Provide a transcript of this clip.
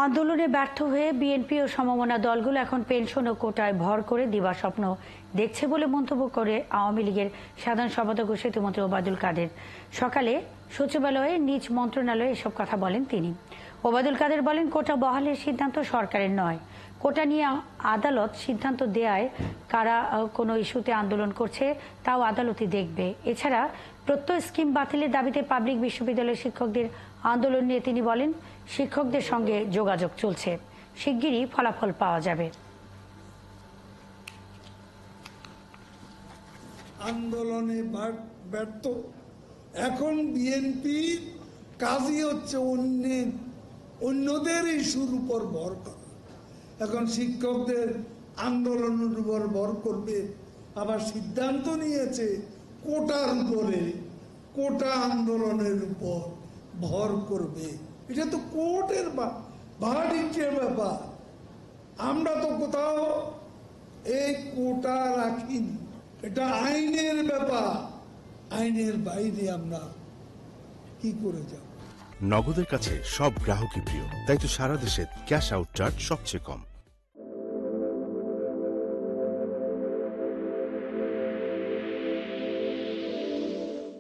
আন্দোলনে ব্যর্থ হয়ে বিএনপি ও সমমনা দলগুলো এখন পেনশন ও কোটায় ভর করে দিবাস্বপ্ন দেখছে বলে মন্তব্য করে আওয়ামী লীগের সাধারণ সম্পাদক ও সেতুমন্ত্রী ওবায়দুল কাদের। সকালে সচিবালয়ে নিজ মন্ত্রণালয়ে এসব কথা বলেন তিনি। ওবায়দুল কাদের বলেন, কোটা বহালের সিদ্ধান্ত সরকারের নয়। কোটা নিয়ে আদালত সিদ্ধান্ত দেয়ায় কারা কোনো ইস্যুতে আন্দোলন করছে তাও আদালতই দেখবে। এছাড়া প্রত্যয় স্কিম বাতিলের দাবিতে পাবলিক বিশ্ববিদ্যালয়ের শিক্ষকদের আন্দোলন নিয়ে তিনি বলেন, শিক্ষকদের সঙ্গে যোগাযোগ চলছে, শিগগিরই ফলাফল পাওয়া যাবে। আন্দোলনে ব্যর্থ এখন বিএনপি কাজই হচ্ছে অন্যদের ইস্যুর উপর ভর করা। এখন শিক্ষকদের আন্দোলনের উপর ভর করবে, আবার সিদ্ধান্ত নিয়েছে কোটার উপরে, কোটা আন্দোলনের উপর ভর করবে। এটা তো কোর্টের ভার্ডিক্টের ব্যাপার। আমরা তো কোথাও এই কোটা রাখিনি, এটা আইনের ব্যাপার। আইনের বাইরে আমরা কি করে যাব? নগদের কাছে সব গ্রাহকই প্রিয়, তাই তো সারা দেশে ক্যাশ আউট চার্জ সবচেয়ে কম।